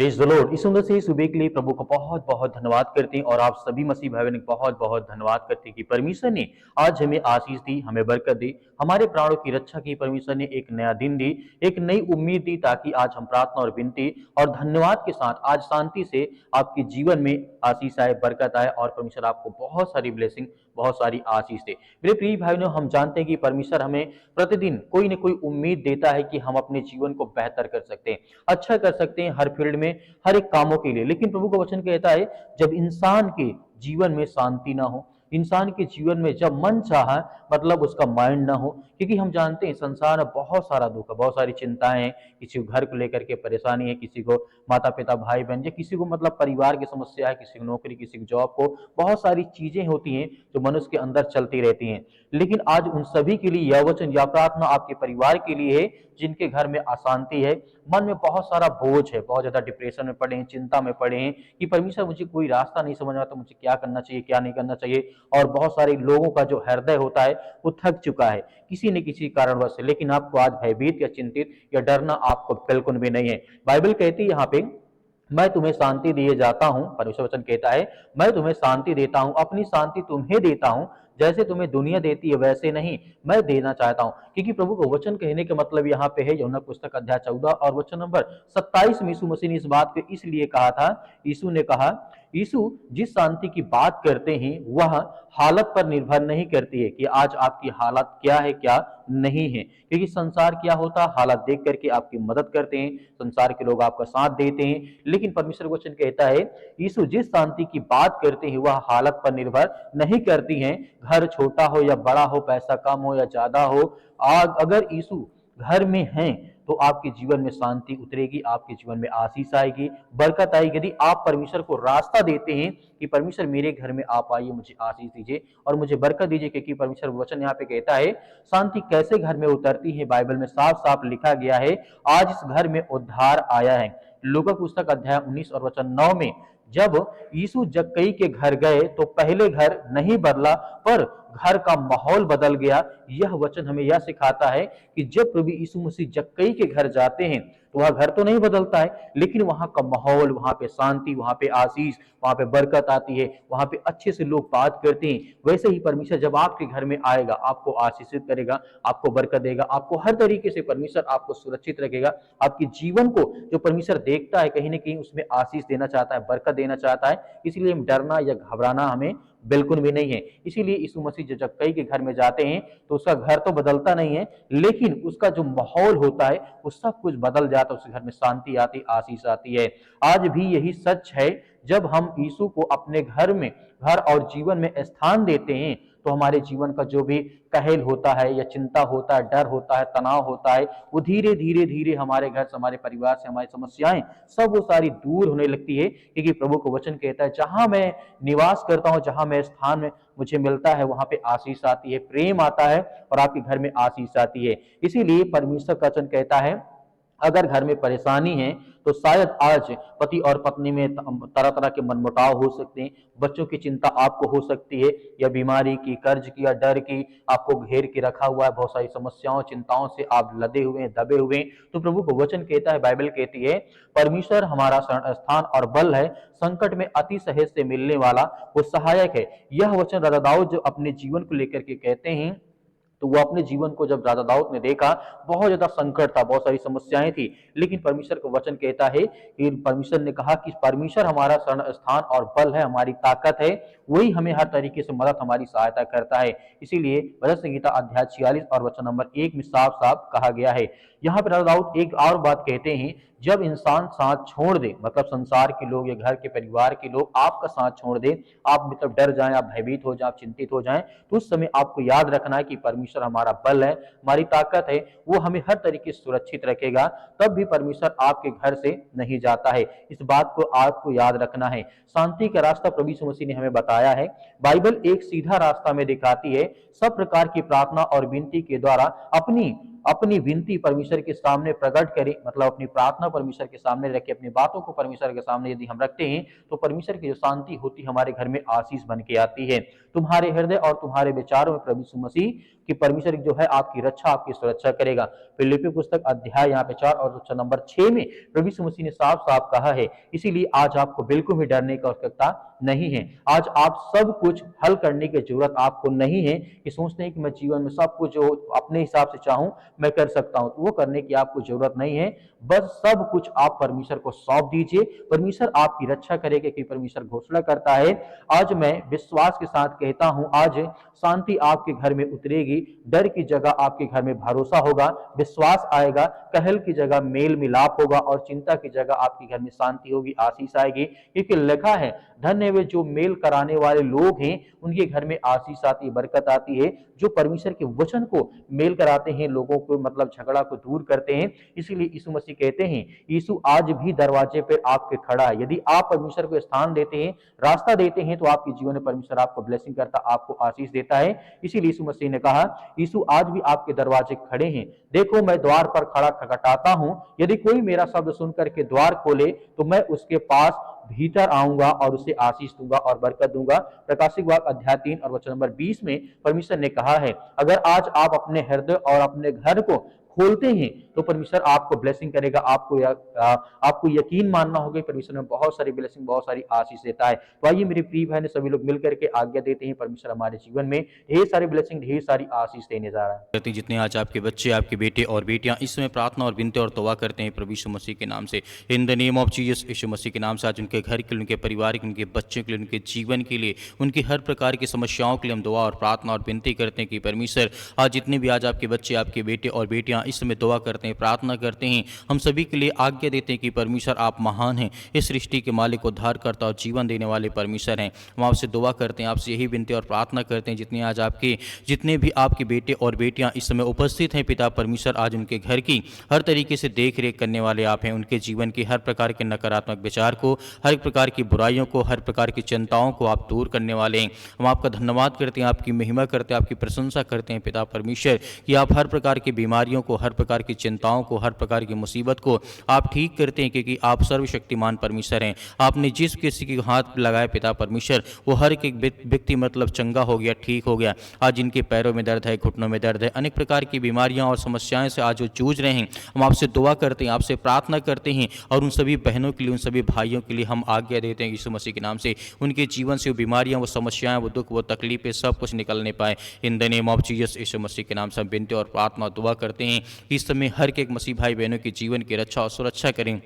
Praise the Lord. इस सुंदर से सुबह के लिए प्रभु को बहुत बहुत धन्यवाद करते हैं और आप सभी मसीह भाई बहन को बहुत बहुत धन्यवाद करते हैं कि परमेश्वर ने आज हमें आशीष दी, हमें बरकत दी, हमारे प्राणों की रक्षा की। परमेश्वर ने एक नया दिन दी, एक नई उम्मीद दी, ताकि आज हम प्रार्थना और विनती और धन्यवाद के साथ आज शांति से आपके जीवन में आशीष आए, बरकत आए और परमेश्वर आपको बहुत सारी ब्लेसिंग, बहुत सारी आशीष दे। मेरे प्रिय भाइयों, हम जानते हैं कि परमेश्वर हमें प्रतिदिन कोई न कोई उम्मीद देता है कि हम अपने जीवन को बेहतर कर सकते हैं, अच्छा कर सकते हैं हर फील्ड में, हर एक कामों के लिए। लेकिन प्रभु का वचन कहता है, जब इंसान के जीवन में शांति ना हो, इंसान के जीवन में जब मन चाहा मतलब उसका माइंड ना हो, क्योंकि हम जानते हैं संसार में बहुत सारा दुख है, बहुत सारी चिंताएं हैं, किसी को घर को लेकर के परेशानी है, किसी को माता पिता भाई बहन, या किसी को मतलब परिवार की समस्या है, किसी को नौकरी, किसी को जॉब को, बहुत सारी चीजें होती हैं जो मनुष्य के अंदर चलती रहती हैं। लेकिन आज उन सभी के लिए यह वचन या प्रार्थना आपके परिवार के लिए है जिनके घर में अशांति है, मन में बहुत सारा बोझ है, बहुत ज्यादा डिप्रेशन में पड़े हैं, चिंता में पड़े हैं कि परमेश्वर मुझे कोई रास्ता नहीं समझ आता, मुझे क्या करना चाहिए, क्या नहीं करना चाहिए। और बहुत सारे लोगों का जो हृदय होता है वो थक चुका है किसी न किसी कारणवश से। लेकिन आपको आज भयभीत या चिंतित या डरना आपको बिल्कुल भी नहीं है। बाइबल कहती है यहाँ पे, मैं तुम्हें शांति दिए जाता हूं, परमेश्वर वचन कहता है मैं तुम्हें शांति देता हूं, अपनी शांति तुम्हें देता हूं, जैसे तुम्हें दुनिया देती है वैसे नहीं, मैं देना चाहता हूं। क्योंकि प्रभु को वचन कहने का मतलब यहाँ पे है यूहन्ना पुस्तक अध्याय 14 और वचन नंबर 27 में यीशु मसीह ने इस बात को इसलिए कहा था। यीशु ने कहा, यीशु जिस शांति की बात करते हैं वह हालत पर निर्भर नहीं करती है कि आज आपकी हालत क्या है क्या नहीं है। क्योंकि संसार क्या होता है, हालत देख करके आपकी मदद करते हैं, संसार के लोग आपका साथ देते हैं। लेकिन परमेश्वर वचन कहता है, यीशु जिस शांति की बात करते हैं वह हालत पर निर्भर नहीं करती है, घर छोटा हो या बड़ा हो, पैसा कम हो या ज्यादा हो। अगर यीशु घर में हैं तो आपके जीवन में शांति उतरेगी, आपके जीवन में आशीष आएगी, बरकत आएगी। यदि आप परमेश्वर को रास्ता देते हैं कि परमेश्वर मेरे घर में आप आइए, मुझे आशीष दीजिए और मुझे बरकत दीजिए, क्योंकि परमेश्वर वचन यहाँ पे कहता है शांति कैसे घर में उतरती है। बाइबल में साफ साफ लिखा गया है, आज इस घर में उद्धार आया है। लूका पुस्तक अध्याय 19 और वचन 9 में जब यीशु जक्कई के घर गए तो पहले घर नहीं बदला पर घर का माहौल बदल गया। यह वचन हमें यह सिखाता है कि जब प्रभु यीशु मसीह जक्कई के घर जाते हैं तो वह घर तो नहीं बदलता है, लेकिन वहां का माहौल, वहां पे शांति, वहां पे आशीष, वहां पे बरकत आती है, वहां पे अच्छे से लोग बात करते हैं। वैसे ही परमेश्वर जब आपके घर में आएगा, आपको आशीषित करेगा, आपको बरकत देगा, आपको हर तरीके से परमेश्वर आपको सुरक्षित रखेगा। आपके जीवन को जो परमेश्वर देखता है कहीं ना कहीं उसमें आशीष देना चाहता है, बरकत देना चाहता है। इसलिए डरना या घबराना हमें बिल्कुल भी नहीं है। इसीलिए यीशु मसीह जब जक्कई के घर में जाते हैं तो उसका घर तो बदलता नहीं है, लेकिन उसका जो माहौल होता है वो सब कुछ बदल जाता है, उसके घर में शांति आती, आशीष आती है। आज भी यही सच है, जब हम यीशु को अपने घर में, घर और जीवन में स्थान देते हैं तो हमारे जीवन का जो भी कहल होता है या चिंता होता है, डर होता है, तनाव होता है, वो धीरे धीरे धीरे हमारे घर से, हमारे परिवार से, हमारी समस्याएं सब वो सारी दूर होने लगती है। क्योंकि प्रभु को वचन कहता है, जहां मैं निवास करता हूं, जहां मैं स्थान में मुझे मिलता है वहां पे आशीष आती है, प्रेम आता है और आपके घर में आशीष आती है। इसीलिए परमेश्वर का वचन कहता है, अगर घर में परेशानी है तो शायद आज पति और पत्नी में तरह तरह के मनमुटाव हो सकते हैं, बच्चों की चिंता आपको हो सकती है, या बीमारी की, कर्ज की या डर की आपको घेर के रखा हुआ है, बहुत सारी समस्याओं, चिंताओं से आप लदे हुए हैं, दबे हुए हैं। तो प्रभु को वचन कहता है, बाइबल कहती है, परमेश्वर हमारा शरण स्थान और बल है, संकट में अति सहज से मिलने वाला वो सहायक है। यह वचन राजा दाऊद जो अपने जीवन को लेकर के कहते हैं, तो वो अपने जीवन को जब राजा दाऊद ने देखा, बहुत ज्यादा संकट था, बहुत सारी समस्याएं थी, लेकिन परमेश्वर को वचन कहता है कि परमेश्वर ने कहा कि परमेश्वर हमारा शरण स्थान और बल है, हमारी ताकत है, वही हमें हर तरीके से मदद, हमारी सहायता करता है। इसीलिए भजन संहिता अध्याय 46 और वचन नंबर 1 में साफ साफ कहा गया है। यहाँ पर राजा दाऊद एक और बात कहते हैं, जब इंसान साथ छोड़ दे, मतलब संसार के लोग या घर के परिवार के लोग आपका साथ छोड़ दे, आप मतलब डर जाएं, आप भयभीत हो जाएं, आप चिंतित हो जाएं, तो उस समय आपको याद रखना है कि परमेश्वर हमारा बल है, हमारी ताकत है, वो हमें हर तरीके से सुरक्षित रखेगा। तब भी परमेश्वर आपके घर से नहीं जाता है, इस बात को आपको याद रखना है। शांति का रास्ता प्रभु यीशु मसीह ने हमें बताया है। बाइबल एक सीधा रास्ता में दिखाती है, सब प्रकार की प्रार्थना और विनती के द्वारा अपनी अपनी विनती परमेश्वर के सामने प्रकट करें, मतलब अपनी प्रार्थना परमेश्वर के सामने रखें, अपनी बातों को परमेश्वर के सामने यदि हम रखते हैं तो परमेश्वर की जो शांति होती है हमारे घर में आशीष बन के आती है। तुम्हारे हृदय और तुम्हारे विचारों में प्रभु यीशु मसीह कि परमेश्वर जो है आपकी रक्षा, आपकी सुरक्षा करेगा। फिलिप्पी पुस्तक अध्याय यहाँ पे 4 और वचन नंबर 6 में प्रभु यीशु मसीह ने साफ साफ कहा है, इसीलिए आज आपको बिल्कुल भी डरने की आवश्यकता नहीं है। आज आप सब कुछ हल करने की जरूरत आपको नहीं है कि सोचते हैं कि मैं जीवन में सब कुछ जो अपने हिसाब से चाहूं मैं कर सकता हूं, तो वो करने की आपको जरूरत नहीं है। बस सब कुछ आप परमेश्वर को सौंप दीजिए, परमेश्वर आपकी रक्षा करेगा कि परमेश्वर घोषणा करता है, आज मैं विश्वास के साथ कहता हूं, आज शांति आपके घर में उतरेगी, डर की जगह आपके घर में भरोसा होगा, विश्वास आएगा, कहल की जगह मेल मिलाप होगा और चिंता की जगह आपके घर में शांति होगी, आशीष आएगी। क्योंकि लिखा है, धन्य वे जो मेल कराने वाले लोग हैं, उनके घर में आशीष आती है, बरकत आती है। जो परमेश्वर के वचन को मेल कराते हैं, लोगों को मतलब झगड़ा को दूर करते हैं। इसीलिए यीशु मसीह कहते हैं, यीशु आज भी दरवाजे पर आपके खड़ा है। यदि आप परमेश्वर को स्थान देते हैं, रास्ता देते हैं, तो आपके जीवन में परमेश्वर आपको ब्लेसिंग करता, आपको आशीष देता है। इसीलिए यीशु मसीह ने कहा, यीशु आज भी आपके दरवाजे खड़े हैं, देखो मैं द्वार पर खड़ा खटखटाता हूं, यदि कोई मेरा शब्द सुन करके द्वार खोले तो मैं उसके पास भीतर आऊंगा और उसे आशीष दूंगा और बरकत दूंगा। प्रकाशित वाक्य अध्याय 3 और वचन नंबर 20 में परमेश्वर ने कहा है, अगर आज आप अपने हृदय और अपने घर को खोलते हैं तो परमेश्वर आपको ब्लेसिंग करेगा। आपको यकीन मानना होगा, परमेश्वर में बहुत सारी ब्लेसिंग, बहुत सारी आशीष देता है। तो आइए मेरी प्रिय बहन, सभी लोग मिलकर के आज्ञा देते हैं, परमेश्वर हमारे जीवन में ढेर सारी ब्लेसिंग, ढेर सारी आशीष देने जा रहा है। जितने आज आपके बच्चे, आपके बेटे और बेटियां इस समय प्रार्थना और विनती और तौबा करते हैं प्रभु यीशु मसीह के नाम से, in the name of Jesus, यीशु मसीह के नाम से, आज उनके घर के लिए, उनके परिवार के, उनके बच्चों के लिए, उनके जीवन के लिए, उनकी हर प्रकार की समस्याओं के लिए हम दुआ और प्रार्थना और विनती करते हैं कि परमेश्वर आज जितने भी आज आपके बच्चे, आपके बेटे और बेटियां इस समय दुआ करते हैं, प्रार्थना करते हैं, हम सभी के लिए आज्ञा देते हैं कि परमेश्वर आप महान हैं, इस सृष्टि के मालिक, उद्धारकर्ता और जीवन देने वाले परमेश्वर हैं। हम आपसे दुआ करते हैं, आपसे यही विनती और प्रार्थना करते हैं, जितने भी आपके बेटे और बेटियां इस समय उपस्थित हैं पिता परमेश्वर, आज उनके घर की हर तरीके से देख रेख करने वाले आप हैं। उनके जीवन की हर प्रकार के नकारात्मक विचार को, हर प्रकार की बुराइयों को, हर प्रकार की चिंताओं को आप दूर करने वाले हैं। हम आपका धन्यवाद करते हैं, आपकी महिमा करते हैं, आपकी प्रशंसा करते हैं पिता परमेश्वर कि आप हर प्रकार की बीमारियों को, हर प्रकार की चिंताओं को, हर प्रकार की मुसीबत को आप ठीक करते हैं, क्योंकि आप सर्वशक्तिमान परमेश्वर हैं। आपने जिस किसी के हाथ लगाया पिता परमेश्वर, वो हर एक व्यक्ति मतलब चंगा हो गया, ठीक हो गया। आज इनके पैरों में दर्द है, घुटनों में दर्द है, अनेक प्रकार की बीमारियां और समस्याएं से आज वो जूझ रहे हैं। हम आपसे दुआ करते हैं, आपसे प्रार्थना करते हैं, और उन सभी बहनों के लिए, उन सभी भाइयों के लिए हम आज्ञा देते हैं यीशु मसीह के नाम से, उनके जीवन से वो बीमारियां, वो समस्याएं, वो दुख, वो तकलीफें सब कुछ निकलने पाए। In the name of Jesus, यीशु मसीह के नाम से हम विनती और प्रार्थना दुआ करते हैं कि इस समय हर एक मसीह भाई बहनों के जीवन की रक्षा और सुरक्षा करें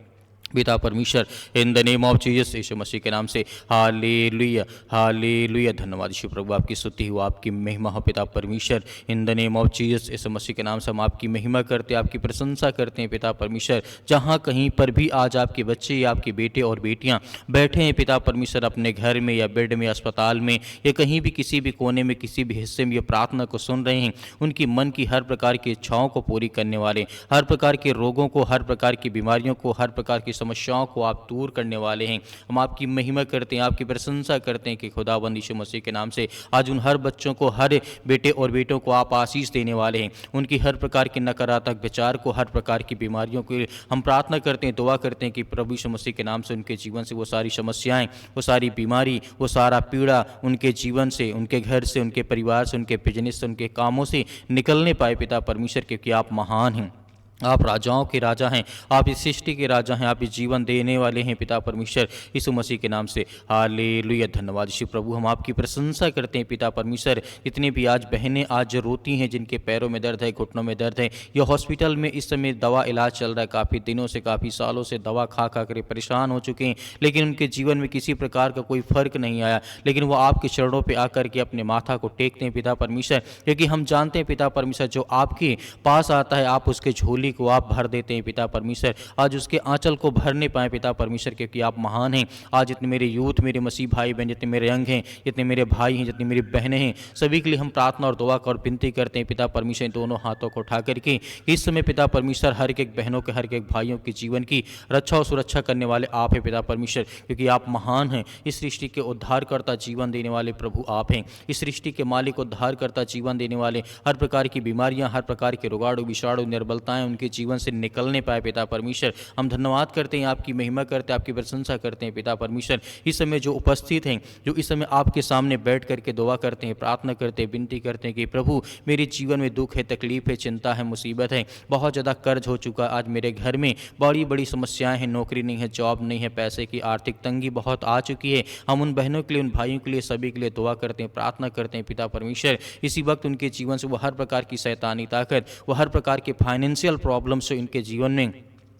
पिता परमेश्वर, in the name of Jesus, यीशु मसीह के नाम से। Hallelujah, hallelujah. धन्यवाद यीशु प्रभु, आपकी स्तुति हो, आपकी महिमा हो पिता परमेश्वर। In the name of Jesus, यीशु मसीह के नाम से हम आपकी महिमा करते हैं, आपकी प्रशंसा करते हैं पिता परमेश्वर। जहाँ कहीं पर भी आज आपके बच्चे या आपके बेटे और बेटियाँ बैठे हैं पिता परमेश्वर, अपने घर में या बेड में, अस्पताल में या कहीं भी किसी भी कोने में, किसी भी हिस्से में ये प्रार्थना को सुन रहे हैं, उनकी मन की हर प्रकार की इच्छाओं को पूरी करने वाले, हर प्रकार के रोगों को, हर प्रकार की बीमारियों को, हर प्रकार की समस्याओं को आप दूर करने वाले हैं। हम आपकी महिमा करते हैं, आपकी प्रशंसा करते हैं कि खुदावंद यीशु मसीह के नाम से आज उन हर बच्चों को, हर बेटे और बेटों को आप आशीष देने वाले हैं। उनकी हर प्रकार के नकारात्मक विचार को, हर प्रकार की बीमारियों को हम प्रार्थना करते हैं, दुआ करते हैं कि प्रभु यीशु मसीह के नाम से उनके जीवन से वो सारी समस्याएं, वो सारी बीमारी, वो सारा पीड़ा उनके जीवन से, उनके घर से, उनके परिवार से, उनके बिजनेस से, उनके कामों से निकलने पाए पिता परमेश्वर, क्योंकि आप महान हैं, आप राजाओं के राजा हैं, आप इस सृष्टि के राजा हैं, आप इस जीवन देने वाले हैं पिता परमेश्वर, यीशु मसीह के नाम से। हालेलुया, धन्यवाद यीशु प्रभु, हम आपकी प्रशंसा करते हैं पिता परमेश्वर। जितने भी आज बहनें आज रोती हैं, जिनके पैरों में दर्द है, घुटनों में दर्द है, या हॉस्पिटल में इस समय दवा इलाज चल रहा है, काफ़ी दिनों से, काफ़ी सालों से दवा खा खा कर परेशान हो चुके हैं, लेकिन उनके जीवन में किसी प्रकार का कोई फर्क नहीं आया, लेकिन वो आपके चरणों पर आकर के अपने माथा को टेकते हैं पिता परमेश्वर, क्योंकि हम जानते हैं पिता परमेश्वर, जो आपके पास आता है आप उसके झोली झोली को आप भर देते हैं पिता परमेश्वर, आज उसके आंचल को भर नहीं पाए पिता परमेश्वर, क्योंकि आप महान हैं। आज जितने मेरे यूथ, मेरे मसीह भाई बहन, जितने मेरे अंग हैं, जितने मेरे भाई हैं, जितनी मेरी बहनें हैं, सभी के लिए हम प्रार्थना और दुआ और विनती करते हैं पिता परमेश्वर, दोनों हाथों को उठा करके इस समय पिता परमेश्वर हर एक बहनों के, हर एक भाइयों के जीवन की रक्षा और सुरक्षा करने वाले आप हैं पिता परमेश्वर, क्योंकि आप महान हैं। इस सृष्टि के उद्धारकर्ता, जीवन देने वाले प्रभु आप हैं। इस सृष्टि के मालिक, उद्धारकर्ता, जीवन देने वाले, हर प्रकार की बीमारियां, हर प्रकार के रोगाणु, विषाणु, निर्बलताएं उनके जीवन से निकलने पाए पिता परमेश्वर। हम धन्यवाद करते हैं, आपकी महिमा करते हैं, आपकी प्रशंसा करते हैं पिता परमेश्वर। इस समय जो उपस्थित हैं, जो इस समय आपके सामने बैठ करके दुआ करते हैं, प्रार्थना करते हैं, विनती करते हैं कि प्रभु मेरे जीवन में दुख है, तकलीफ है, चिंता है, मुसीबत है, बहुत ज़्यादा कर्ज हो चुका, आज मेरे घर में बड़ी बड़ी समस्याएं हैं, नौकरी नहीं है, जॉब नहीं है, पैसे की आर्थिक तंगी बहुत आ चुकी है। हम उन बहनों के लिए, उन भाइयों के लिए, सभी के लिए दुआ करते हैं, प्रार्थना करते हैं पिता परमेश्वर। इसी वक्त उनके जीवन से वो हर प्रकार की शैतानी ताकत, वो हर प्रकार के फाइनेंशियल प्रॉब्लम से इनके जीवन में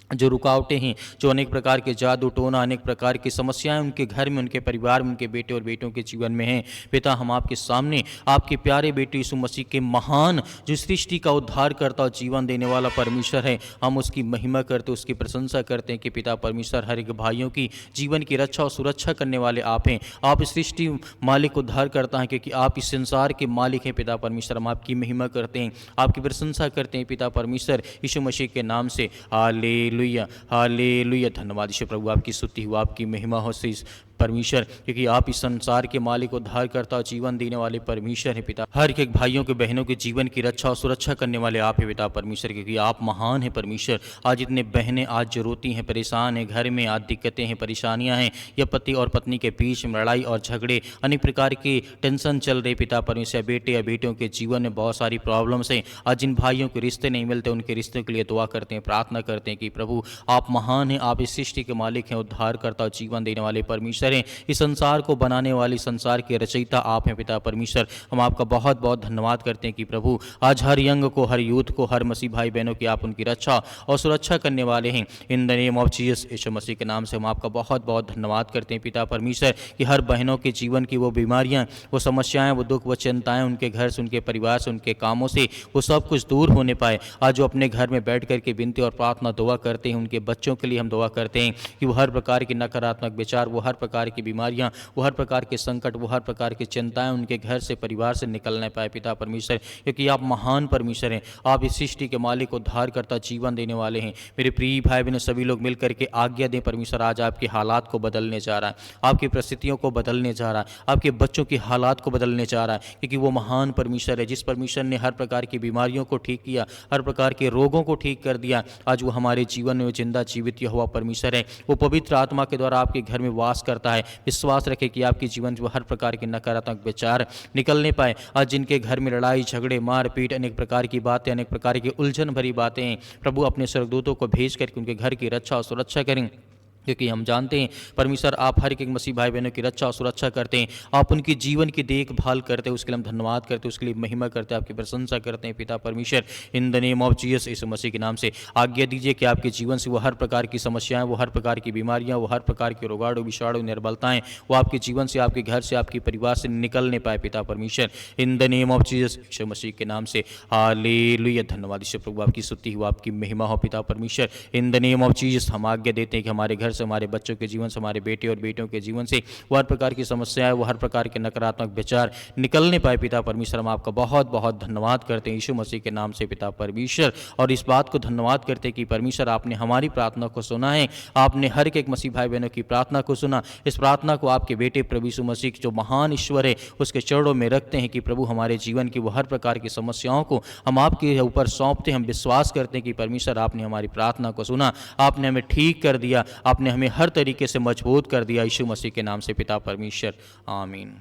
जो रुकावटें हैं, जो अनेक प्रकार के जादू टोना, अनेक प्रकार की समस्याएं उनके घर में, उनके परिवार में, उनके बेटे और बेटों के जीवन में हैं, पिता हम आपके सामने आपके प्यारे बेटे यीशु मसीह के महान, जो सृष्टि का उद्धार करता और जीवन देने वाला परमेश्वर है, हम उसकी महिमा करते, उसकी प्रशंसा करते हैं कि पिता परमेश्वर हर एक भाइयों की जीवन की रक्षा और सुरक्षा करने वाले आप हैं। आप इस सृष्टि मालिक, उद्धार करता है, क्योंकि आप इस संसार के मालिक हैं पिता परमेश्वर। हम आपकी महिमा करते हैं, आपकी प्रशंसा करते हैं पिता परमेश्वर, यीशु मसीह के नाम से। Hallelujah, hallelujah. धन्यवाद यीशु प्रभु, आपकी स्तुति हो, आपकी महिमा हो परमेश्वर, क्योंकि आप इस संसार के मालिक, उद्धारकर्ता, जीवन देने वाले परमेश्वर हैं पिता। हर एक भाइयों के, बहनों के जीवन की रक्षा और सुरक्षा करने वाले आप हैं पिता परमेश्वर, क्योंकि आप महान हैं परमेश्वर। आज इतने बहनें आज जो रोती हैं, परेशान हैं, घर में आज दिक्कतें हैं, परेशानियां हैं, या पति और पत्नी के बीच में लड़ाई और झगड़े, अनेक प्रकार के टेंशन चल रहे पिता परमेश्वर। बेटे या बेटियों के जीवन में बहुत सारी प्रॉब्लम्स हैं। आज जिन भाइयों के रिश्ते नहीं मिलते, उनके रिश्तों के लिए दुआ करते हैं, प्रार्थना करते हैं कि प्रभु आप महान हैं, आप इस सृष्टि के मालिक हैं, उद्धारकर्ता, जीवन देने वाले परमेश्वर हैं। इस संसार को बनाने वाली, संसार के रचयिता आप हैं पिता परमेश्वर। हम आपका बहुत बहुत धन्यवाद करते हैं कि प्रभु आज हर यंग को, हर यूथ को, हर मसीह भाई बहनों की आप उनकी रक्षा और सुरक्षा करने वाले हैं। In the name of Jesus, यीशु मसीह के नाम से हम आपका बहुत बहुत धन्यवाद करते हैं पिता परमेश्वर, कि हर बहनों के जीवन की वो बीमारियां, वो समस्याएं, वो दुख, वो चिंताएं उनके घर से, उनके परिवार से, उनके कामों से वो सब कुछ दूर होने पाए। आज जो अपने घर में बैठ करके विनती और प्रार्थना दुआ करते हैं, उनके बच्चों के लिए हम दुआ करते हैं कि वो हर प्रकार के नकारात्मक विचार, वो हर प्रकार की बीमारियां, वो हर प्रकार के संकट, वो हर प्रकार की चिंताएं उनके घर से, परिवार से निकलने पाए पिता परमेश्वर, क्योंकि आप महान परमेश्वर हैं। आप इस सृष्टि के मालिक, उद्धारकर्ता, जीवन देने वाले हैं। मेरे प्रिय भाई बहन, सभी लोग मिल करके आज्ञा दें परमेश्वर, आज आपके हालात को बदलने जा रहा है, आपकी परिस्थितियों को बदलने जा रहा है, आपके बच्चों की हालात को बदलने जा रहा है, क्योंकि वो महान परमेश्वर है। जिस परमेश्वर ने हर प्रकार की बीमारियों को ठीक किया, हर प्रकार के रोगों को ठीक कर दिया, आज वो हमारे जीवन में जिंदा जीवित हुआ परमेश्वर है। वो पवित्र आत्मा के द्वारा आपके घर में वास करता है। विश्वास रखें कि आपके जीवन से हर प्रकार के नकारात्मक विचार निकलने पाए। आज जिनके घर में लड़ाई झगड़े, मारपीट, अनेक प्रकार की बातें, अनेक प्रकार की उलझन भरी बातें हैं, प्रभु अपने स्वर्गदूतों को भेज करके उनके घर की रक्षा और सुरक्षा करें, क्योंकि हम जानते हैं परमेश्वर आप हर एक मसीह भाई बहनों की रक्षा और सुरक्षा करते हैं, आप उनकी जीवन की देखभाल करते हैं। उसके लिए हम धन्यवाद करते हैं, उसके लिए महिमा करते हैं, आपकी प्रशंसा करते हैं पिता परमेश्वर। In the name of Jesus, यीशु मसीह के नाम से आज्ञा दीजिए कि आपके जीवन से वो हर प्रकार की समस्याएं, वो हर प्रकार की बीमारियां, वो हर प्रकार के रोगाणु, विषाणु, निर्बलताएं, वो आपके जीवन से, आपके घर से, आपके परिवार से निकलने पाए पिता परमेश्वर। In the name of Jesus, यीशु मसीह के नाम से हालेलुया। धन्यवाद यीशु प्रभु, आपकी स्तुति हो, आपकी महिमा हो पिता परमेश्वर। In the name of Jesus हम आज्ञा देते हैं कि हमारे घर से, हमारे बच्चों के जीवन से, हमारे बेटे और बेटियों के जीवन से वो हर प्रकार की समस्याएं, वो हर प्रकार के नकारात्मक विचार निकलने पाए पिता परमेश्वर। हम आपका बहुत बहुत धन्यवाद करते हैं यीशु मसीह के नाम से पिता परमेश्वर, और इस बात को धन्यवाद करते हैं कि परमेश्वर आपने हमारी प्रार्थना को सुना है, आपने हर एक मसीह भाई बहनों की प्रार्थना को सुना। इस प्रार्थना को आपके बेटे प्रभु यीशु मसीह जो महान ईश्वर है उसके चरणों में रखते हैं कि प्रभु हमारे जीवन की वो हर प्रकार की समस्याओं को हम आपके ऊपर सौंपते हैं। हम विश्वास करते हैं कि परमेश्वर आपने हमारी प्रार्थना को सुना, आपने हमें ठीक कर दिया, आपने हमें हर तरीके से मजबूत कर दिया यीशु मसीह के नाम से पिता परमेश्वर, आमीन।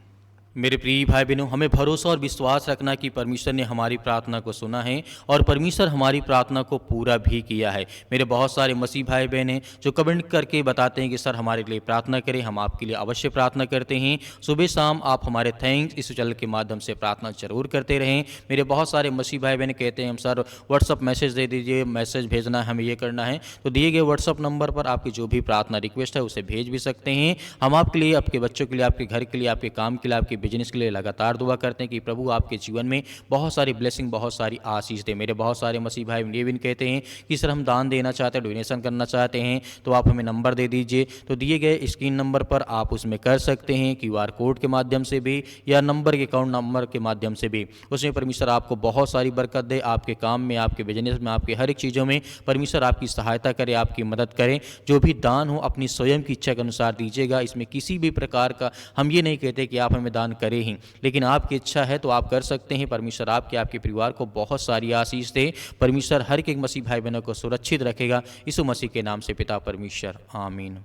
मेरे प्रिय भाई बहनों, हमें भरोसा और विश्वास रखना कि परमेश्वर ने हमारी प्रार्थना को सुना है और परमेश्वर हमारी प्रार्थना को पूरा भी किया है। मेरे बहुत सारे मसीह भाई बहन हैं जो कमेंट करके बताते हैं कि सर हमारे लिए प्रार्थना करें, हम आपके लिए अवश्य प्रार्थना करते हैं। सुबह शाम आप हमारे थैंक्स इस चैनल के माध्यम से प्रार्थना जरूर करते रहें। मेरे बहुत सारे मसीह भाई बहन कहते हैं हम सर व्हाट्सअप मैसेज दे दीजिए, मैसेज भेजना है, हमें ये करना है, तो दिए गए व्हाट्सअप नंबर पर आपकी जो भी प्रार्थना रिक्वेस्ट है उसे भेज भी सकते हैं। हम आपके लिए, आपके बच्चों के लिए, आपके घर के लिए, आपके काम के लिए, आपकी बिजनेस के लिए लगातार दुआ करते हैं कि प्रभु आपके जीवन में बहुत सारी ब्लेसिंग, बहुत सारी आशीष दे। मेरे बहुत सारे मसीह भाई ये भी कहते हैं कि सर हम दान देना चाहते हैं, डोनेशन करना चाहते हैं, तो आप हमें नंबर दे दीजिए। तो दिए गए स्क्रीन नंबर पर आप उसमें कर सकते हैं, QR कोड के माध्यम से भी या नंबर के अकाउंट नंबर के माध्यम से भी। उसमें परमेश्वर आपको बहुत सारी बरकत दे, आपके काम में, आपके बिजनेस में, आपके हर एक चीज़ों में परमेश्वर आपकी सहायता करे, आपकी मदद करे। जो भी दान हो अपनी स्वयं की इच्छा के अनुसार दीजिएगा। इसमें किसी भी प्रकार का हम ये नहीं कहते कि आप हमें दान करें ही, लेकिन आपकी इच्छा है तो आप कर सकते हैं। परमेश्वर आपके परिवार को बहुत सारी आशीष दे। परमेश्वर हर एक मसीह भाई बहनों को सुरक्षित रखेगा। यीशु मसीह के नाम से पिता परमेश्वर, आमीन।